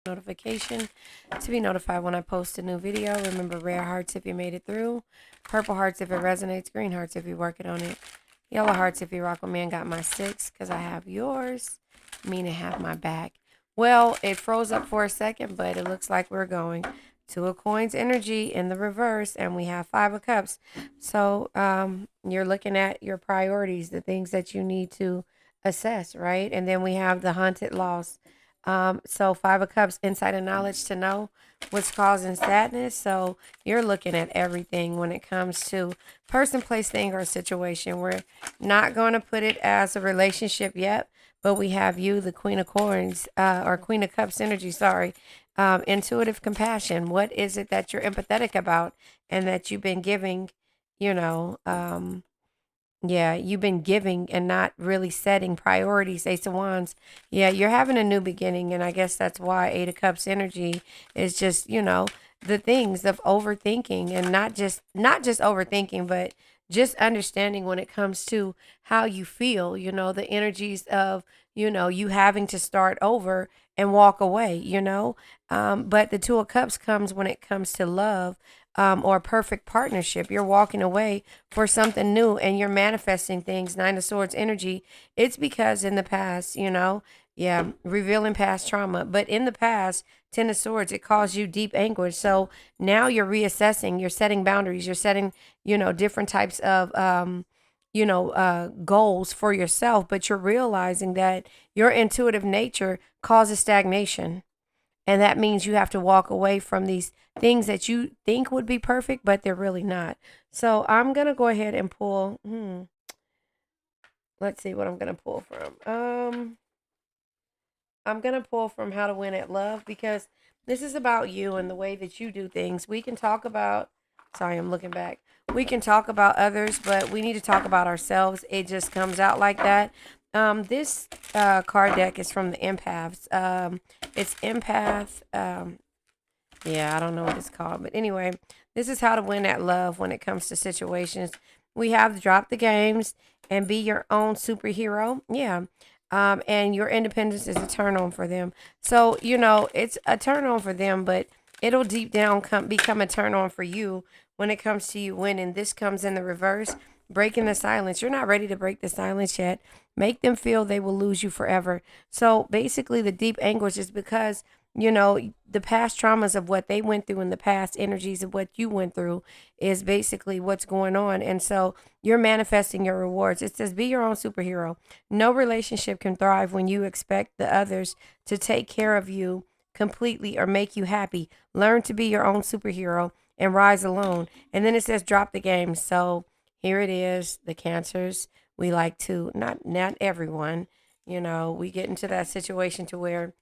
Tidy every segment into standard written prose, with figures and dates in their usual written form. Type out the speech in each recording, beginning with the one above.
notification to be notified when I post a new video. Remember, rare hearts if you made it through, purple hearts if it resonates, green hearts if you're working on it, yellow hearts if you rock with me and got my 6 because I have yours, meaning have my back. Well, it froze up for a second, but it looks like we're going Two of Coins energy in the reverse, and we have Five of Cups. So you're looking at your priorities, the things that you need to assess, right? And then we have the Haunted Loss. So Five of Cups, insight and knowledge to know what's causing sadness. So you're looking at everything when it comes to person, place, thing, or situation. We're not going to put it as a relationship yet, but we have you, the Queen of Coins, or Queen of Cups energy, sorry. Intuitive compassion. What is it that you're empathetic about and that you've been giving, you know, yeah, you've been giving and not really setting priorities. Ace of Wands. Yeah, you're having a new beginning. And I guess that's why Eight of Cups energy is just, the things of overthinking and not just overthinking, but just understanding when it comes to how you feel, the energies of, you having to start over and walk away, But the Two of Cups comes when it comes to love, or perfect partnership. You're walking away for something new and you're manifesting things. Nine of Swords energy. It's because in the past, yeah, revealing past trauma. But in the past, Ten of Swords, it caused you deep anguish. So now you're reassessing, you're setting boundaries, you're setting, different types of, goals for yourself. But you're realizing that your intuitive nature causes stagnation. And that means you have to walk away from these things that you think would be perfect, but they're really not. So I'm going to go ahead and pull. Let's see what I'm going to pull from. I'm going to pull from How to Win at Love because this is about you and the way that you do things. We can talk about, sorry, I'm looking back. We can talk about others, but we need to talk about ourselves. It just comes out like that. This card deck is from the Empaths. It's Empath. Yeah, I don't know what it's called. But anyway, this is how to win at love when it comes to situations. We have drop the games and be your own superhero. Yeah. And your independence is a turn on for them. So, it's a turn on for them, but it'll deep down become a turn on for you when it comes to you winning. This comes in the reverse, breaking the silence. You're not ready to break the silence yet. Make them feel they will lose you forever. So basically, the deep anguish is because the past traumas of what they went through and the past energies of what you went through is basically what's going on. And so you're manifesting your rewards. It says, be your own superhero. No relationship can thrive when you expect the others to take care of you completely or make you happy. Learn to be your own superhero and rise alone. And then it says, drop the game. So here it is, the Cancers. We like to, not everyone, we get into that situation to where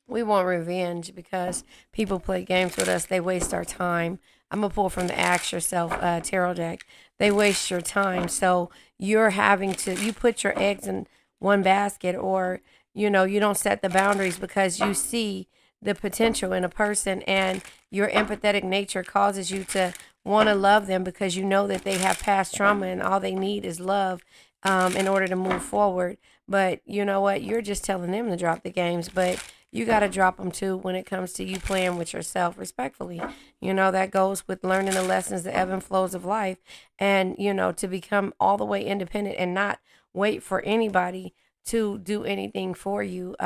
we want revenge because people play games with us. They waste our time. I'm going to pull from the Ask Yourself tarot deck. They waste your time. So you're having to, you put your eggs in one basket, or, you don't set the boundaries because you see the potential in a person, and your empathetic nature causes you to want to love them because you know that they have past trauma and all they need is love, in order to move forward. But you know what? You're just telling them to drop the games, but you got to drop them too when it comes to you playing with yourself respectfully. That goes with learning the lessons, the ebb and flows of life, and, to become all the way independent and not wait for anybody to do anything for you.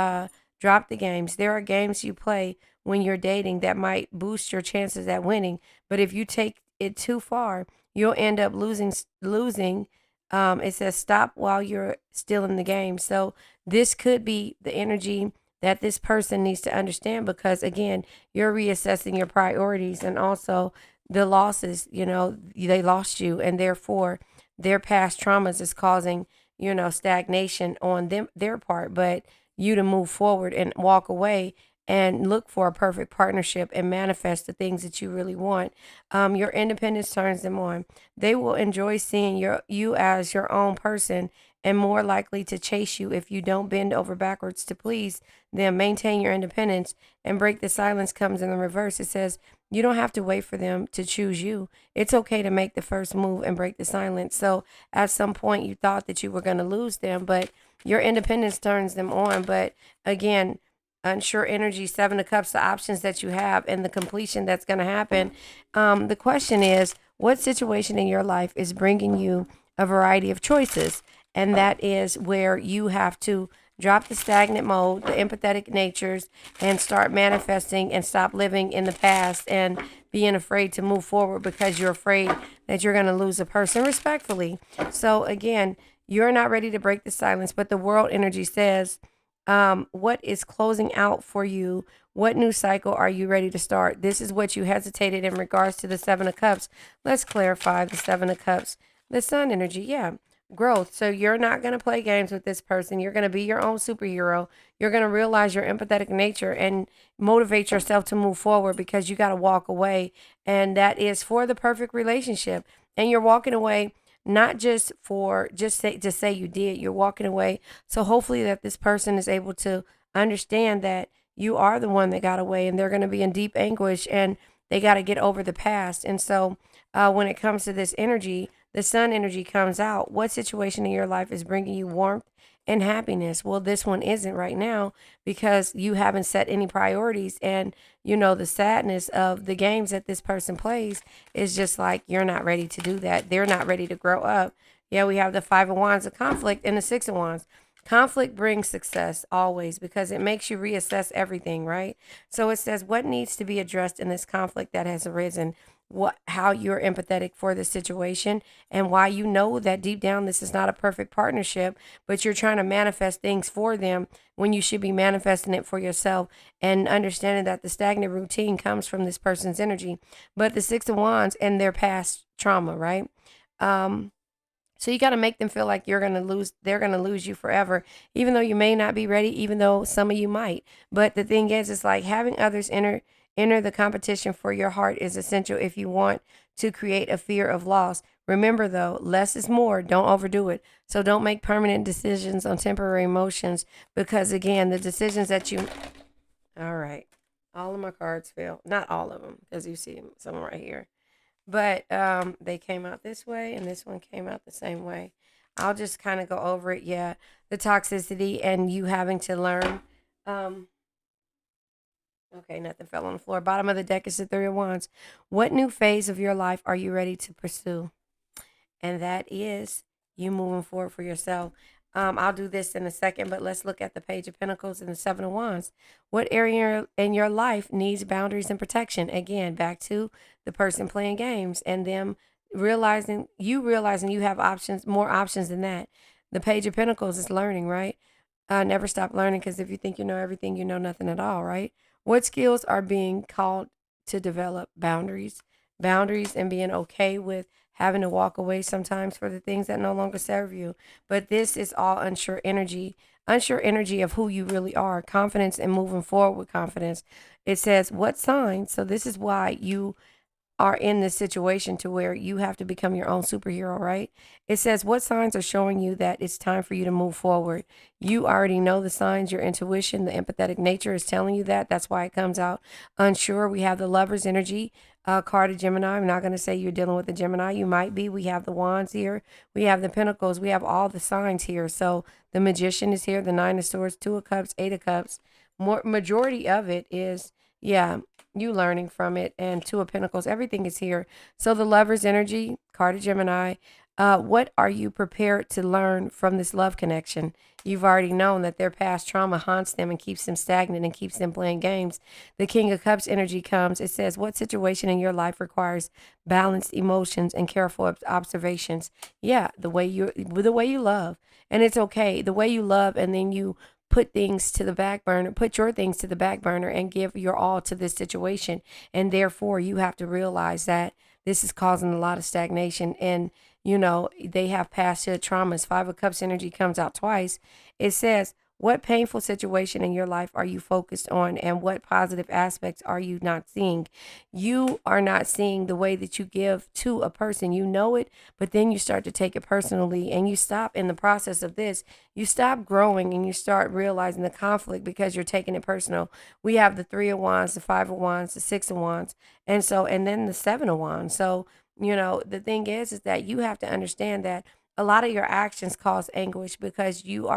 Drop the games. There are games you play when you're dating that might boost your chances at winning, but if you take it too far, you'll end up losing. It says stop while you're still in the game. So this could be the energy that this person needs to understand because, again, you're reassessing your priorities and also the losses. They lost you, and therefore their past traumas is causing, stagnation on their part. But you to move forward and walk away and look for a perfect partnership and manifest the things that you really want. Your independence turns them on. They will enjoy seeing you as your own person and more likely to chase you if you don't bend over backwards to please them. Maintain your independence and break the silence comes in the reverse. It says you don't have to wait for them to choose you. It's okay to make the first move and break the silence. So at some point you thought that you were going to lose them, but your independence turns them on. But again, unsure energy, Seven of Cups, the options that you have and the completion that's going to happen. The question is, what situation in your life is bringing you a variety of choices? And that is where you have to drop the stagnant mode, the empathetic natures, and start manifesting and stop living in the past and being afraid to move forward because you're afraid that you're going to lose a person respectfully. So, again, you're not ready to break the silence, but the world energy says, what is closing out for you? What new cycle are you ready to start? This is what you hesitated in regards to the Seven of Cups. Let's clarify the Seven of Cups. The Sun energy, yeah, growth. So you're not going to play games with this person. You're going to be your own superhero. You're going to realize your empathetic nature and motivate yourself to move forward because you got to walk away. And that is for the perfect relationship. And you're walking away not just for just say you did. You're walking away. So hopefully that this person is able to understand that you are the one that got away and they're going to be in deep anguish and they got to get over the past. And so when it comes to this energy, the sun energy comes out. What situation in your life is bringing you warmth and happiness? Well, this one isn't right now because you haven't set any priorities. And, the sadness of the games that this person plays is just like you're not ready to do that. They're not ready to grow up. Yeah, we have the Five of Wands of conflict and the Six of Wands. Conflict brings success always because it makes you reassess everything, right? So it says what needs to be addressed in this conflict that has arisen, what how you're empathetic for the situation and why you know that deep down this is not a perfect partnership, but you're trying to manifest things for them when you should be manifesting it for yourself and understanding that the stagnant routine comes from this person's energy. But the Six of Wands and their past trauma, right? Um so you got to make them feel like they're going to lose you forever, even though you may not be ready, even though some of you might. But the thing is, it's like having others enter the competition for your heart is essential if you want to create a fear of loss. Remember though, less is more. Don't overdo it. So don't make permanent decisions on temporary emotions because again, the decisions that you all right. All of my cards fell. Not all of them, because you see some right here. But they came out this way and this one came out the same way. I'll just kind of go over it. Yeah, the toxicity and you having to learn. Um, okay, nothing fell on the floor. Bottom of the deck is the Three of Wands. What new phase of your life are you ready to pursue? And that is you moving forward for yourself. I'll do this in a second, but let's look at the Page of Pentacles and the Seven of Wands. What area in your life needs boundaries and protection? Again, back to the person playing games and them realizing you have options, more options than that. The Page of Pentacles is learning, right? Never stop learning because if you think you know everything, you know nothing at all, right? What skills are being called to develop? Boundaries and being okay with having to walk away sometimes for the things that no longer serve you. But this is all unsure energy of who you really are, confidence and moving forward with confidence. It says, what signs? So this is why you are in this situation to where you have to become your own superhero, right? It says, what signs are showing you that it's time for you to move forward? You already know the signs, your intuition, the empathetic nature is telling you that. That's why it comes out unsure. We have the lover's energy, card of Gemini. I'm not going to say you're dealing with the Gemini. You might be. We have the wands here. We have the pentacles. We have all the signs here. So the magician is here, the Nine of Swords, Two of Cups, Eight of Cups. Majority of it is, yeah, you learning from it, and Two of Pentacles, everything is here. So the lover's energy, card of Gemini, what are you prepared to learn from this love connection? You've already known that their past trauma haunts them and keeps them stagnant and keeps them playing games. The King of Cups energy comes. It says, what situation in your life requires balanced emotions and careful observations? Yeah, the way you love. And it's okay. The way you love and then you put things to the back burner, put your things to the back burner and give your all to this situation. And therefore, you have to realize that this is causing a lot of stagnation. And, they have past traumas. Five of Cups energy comes out twice. It says, what painful situation in your life are you focused on and what positive aspects are you not seeing? You are not seeing the way that you give to a person. You know it, but then you start to take it personally and you stop in the process of this. You stop growing and you start realizing the conflict because you're taking it personal. We have the Three of Wands, the Five of Wands, the Six of Wands, and then the Seven of Wands. So, the thing is that you have to understand that a lot of your actions cause anguish because you're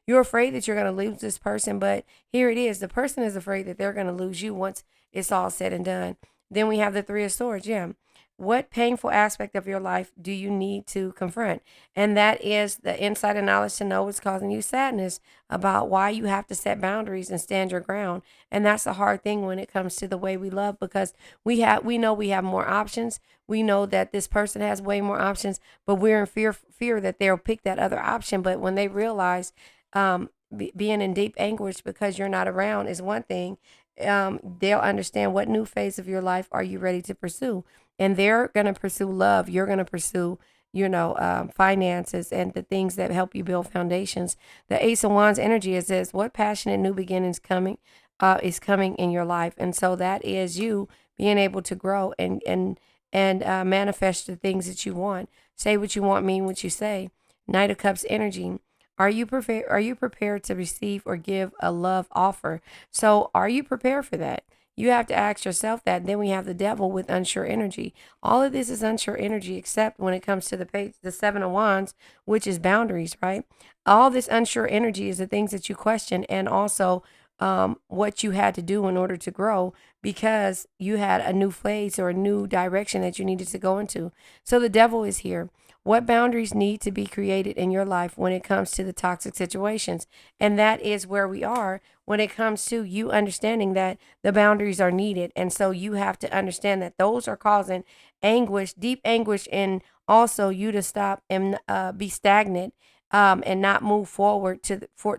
afraid that you're going to lose this person. But here it is, the person is afraid that they're going to lose you once it's all said and done. Then we have the Three of Swords. Yeah. What painful aspect of your life do you need to confront? And that is the insight and knowledge to know what's causing you sadness, about why you have to set boundaries and stand your ground. And that's the hard thing when it comes to the way we love, because we know we have more options. We know that this person has way more options, but we're in fear that they'll pick that other option. But when they realize, being in deep anguish because you're not around is one thing, they'll understand what new phase of your life are you ready to pursue. And they're going to pursue love. You're going to pursue, finances and the things that help you build foundations. The Ace of Wands energy is this: what passionate new beginnings is coming in your life. And so that is you being able to grow and manifest the things that you want. Say what you want, mean what you say. Knight of Cups energy. Are you prepared to receive or give a love offer? So are you prepared for that? You have to ask yourself that. Then we have the Devil with unsure energy. All of this is unsure energy, except when it comes to the Seven of Wands, which is boundaries, right? All this unsure energy is the things that you question, and also what you had to do in order to grow, because you had a new phase or a new direction that you needed to go into. So the Devil is here. What boundaries need to be created in your life when it comes to the toxic situations? And that is where we are when it comes to you understanding that the boundaries are needed. And so you have to understand that those are causing anguish, deep anguish, and also you to stop and be stagnant, and not move forward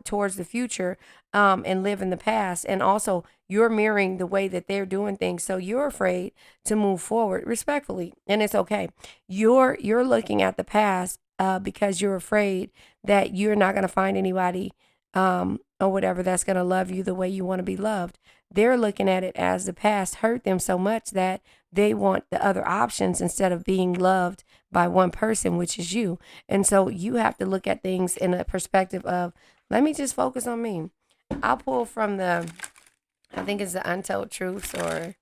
towards the future, and live in the past. And also you're mirroring the way that they're doing things. So you're afraid to move forward respectfully. And it's okay. You're looking at the past, because you're afraid that you're not going to find anybody, or whatever, that's going to love you the way you want to be loved. They're looking at it as the past hurt them so much that they want the other options instead of being loved by one person, which is you. And so you have to look at things in a perspective of, let me just focus on me. I'll pull from I think it's the Untold Truths, or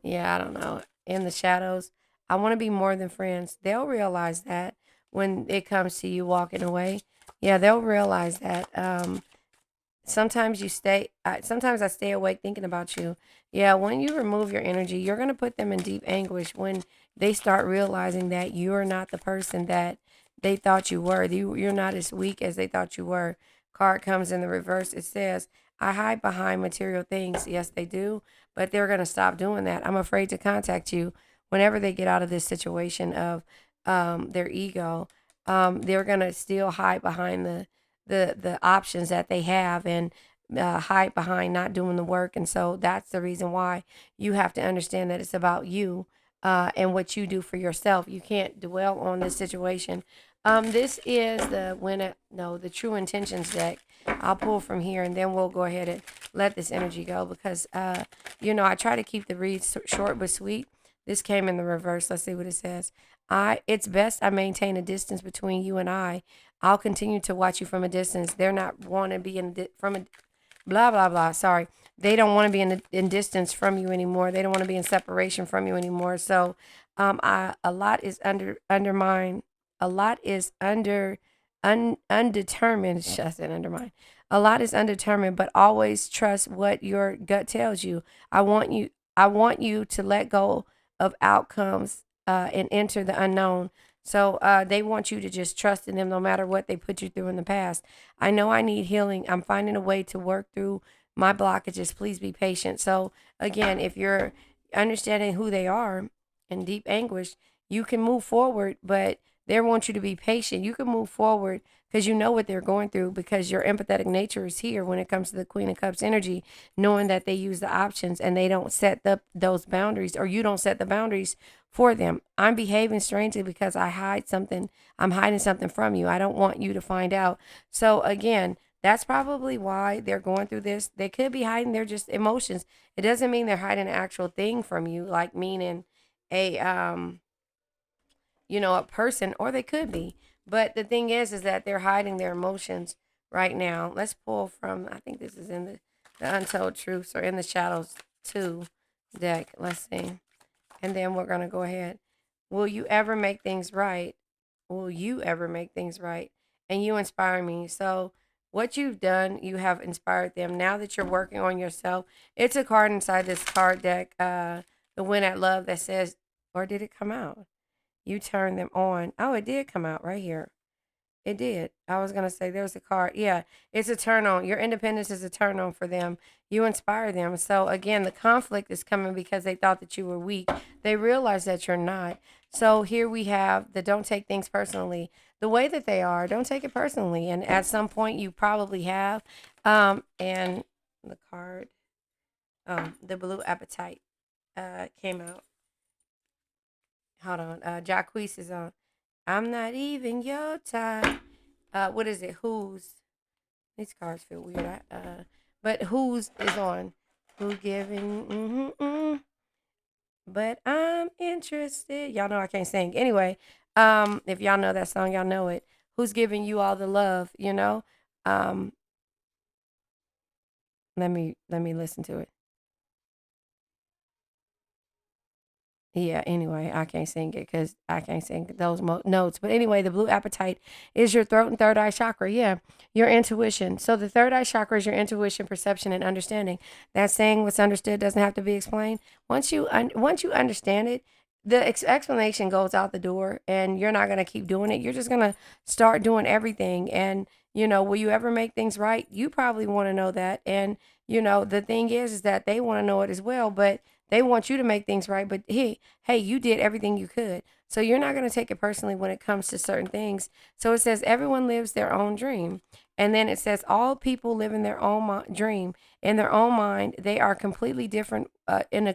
yeah, I don't know, in the shadows. I want to be more than friends. They'll realize that when it comes to you walking away. Yeah, they'll realize that. Sometimes I stay awake thinking about you. Yeah, when you remove your energy, you're going to put them in deep anguish when they start realizing that you're not the person that they thought you were. You're not as weak as they thought you were. Card comes in the reverse. It says, I hide behind material things. Yes, they do, but they're going to stop doing that. I'm afraid to contact you whenever they get out of this situation of, their ego. They're going to still hide behind the options that they have, and hide behind not doing the work. And so that's the reason why you have to understand that it's about you, and what you do for yourself. You can't dwell on this situation. This is the True Intentions deck. I'll pull from here, and then we'll go ahead and let this energy go, because I try to keep the reads short but sweet. This came in the reverse. Let's see what it says. It's best I maintain a distance between you and I. I'll continue to watch you from a distance. They're not want to be from a blah blah blah. Sorry, they don't want to be in distance from you anymore. They don't want to be in separation from you anymore. So, a lot is undermined. A lot is undetermined. I said undermined. A lot is undetermined, but always trust what your gut tells you. I want you. I want you to let go of outcomes, and enter the unknown. So they want you to just trust in them no matter what they put you through in the past. I know I need healing. I'm finding a way to work through my blockages. Please be patient. So, again, if you're understanding who they are in deep anguish, you can move forward, but they want you to be patient. You can move forward because you know what they're going through, because your empathetic nature is here when it comes to the Queen of Cups energy, knowing that they use the options and they don't set those boundaries, or you don't set the boundaries for them. I'm behaving strangely because I hide something. I'm hiding something from you. I don't want you to find out. So again, that's probably why they're going through this. They could be hiding their just emotions. It doesn't mean they're hiding an actual thing from you, like meaning a a person, or they could be. But the thing is that they're hiding their emotions right now. Let's pull from, I think this is in the Untold Truths, or in the Shadows 2 deck. Let's see. And then we're going to go ahead. Will you ever make things right? will you ever make things right? And you inspire me. So what you've done, you have inspired them. Now that you're working on yourself, it's a card inside this card deck, the Win at Love, that says, or did it come out? You turn them on. Oh, it did come out right here. It did. I was gonna say there's a card. Yeah, it's a turn on. Your independence is a turn on for them. You inspire them. So again, the conflict is coming because they thought that you were weak. They realize that you're not. So here we have the don't take things personally. The way that they are, don't take it personally. And at some point you probably have. And the card, the blue appetite came out. Hold on. Jacquees is on. I'm not even your type. What is it? Who's? These cards feel weird. But who's is on? Who giving? But I'm interested. Y'all know I can't sing. Anyway, if y'all know that song, y'all know it. Who's giving you all the love? You know. Um, let me listen to it. Yeah, anyway, I can't sing it because I can't sing those notes. But anyway, the blue appetite is your throat and third eye chakra. Yeah, your intuition. So the third eye chakra is your intuition, perception, and understanding. That saying, "What's understood doesn't have to be explained." Once you understand it, the explanation goes out the door, and you're not gonna keep doing it. You're just gonna start doing everything. And will you ever make things right? You probably want to know that. And the thing is that they want to know it as well, but they want you to make things right. But hey, you did everything you could. So you're not going to take it personally when it comes to certain things. So it says everyone lives their own dream. And then it says all people live in their own dream. In their own mind, they are completely different, in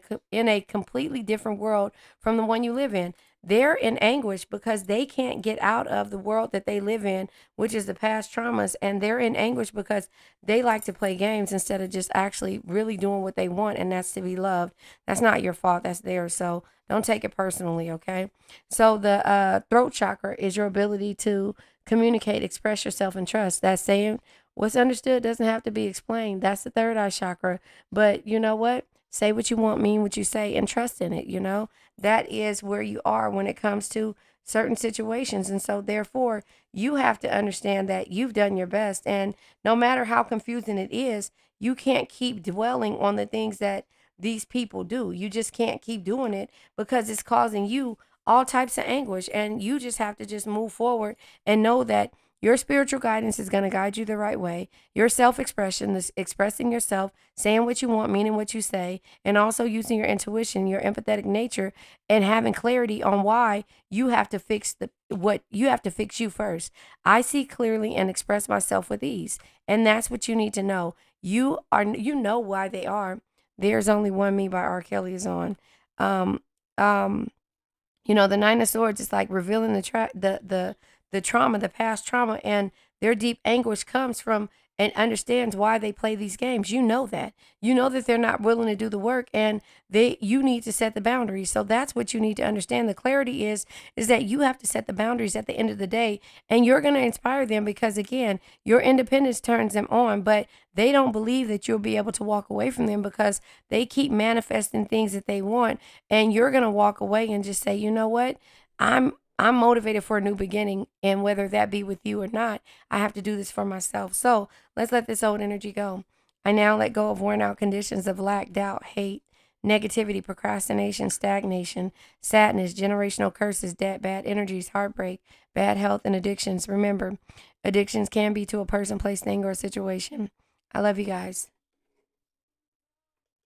a completely different world from the one you live in. They're in anguish because they can't get out of the world that they live in, which is the past traumas. And they're in anguish because they like to play games instead of just actually really doing what they want, and that's to be loved. That's not your fault. That's theirs. So don't take it personally, okay? So the throat chakra is your ability to communicate, express yourself, and trust. That saying, what's understood doesn't have to be explained. That's the third eye chakra. But you know what? Say what you want, mean what you say, and trust in it. That is where you are when it comes to certain situations. And so, therefore, you have to understand that you've done your best. And no matter how confusing it is, you can't keep dwelling on the things that these people do. You just can't keep doing it because it's causing you all types of anguish. And you just have to just move forward and know that your spiritual guidance is going to guide you the right way. Your self expression, this expressing yourself, saying what you want, meaning what you say, and also using your intuition, your empathetic nature, and having clarity on why you have to fix what you have to fix you first. I see clearly and express myself with ease. And that's what you need to know. You know why they are. There's Only One Me by R. Kelly is on. Um, um, the Nine of Swords is like revealing the trauma, the past trauma, and their deep anguish comes from and understands why they play these games. You know that. You know that they're not willing to do the work, and you need to set the boundaries. So that's what you need to understand. The clarity is that you have to set the boundaries at the end of the day, and you're going to inspire them because again, your independence turns them on, but they don't believe that you'll be able to walk away from them because they keep manifesting things that they want, and you're going to walk away and just say, "You know what? I'm motivated for a new beginning, and whether that be with you or not, I have to do this for myself." So let's let this old energy go. I now let go of worn out conditions of lack, doubt, hate, negativity, procrastination, stagnation, sadness, generational curses, debt, bad energies, heartbreak, bad health, and addictions. Remember, addictions can be to a person, place, thing, or a situation. I love you guys.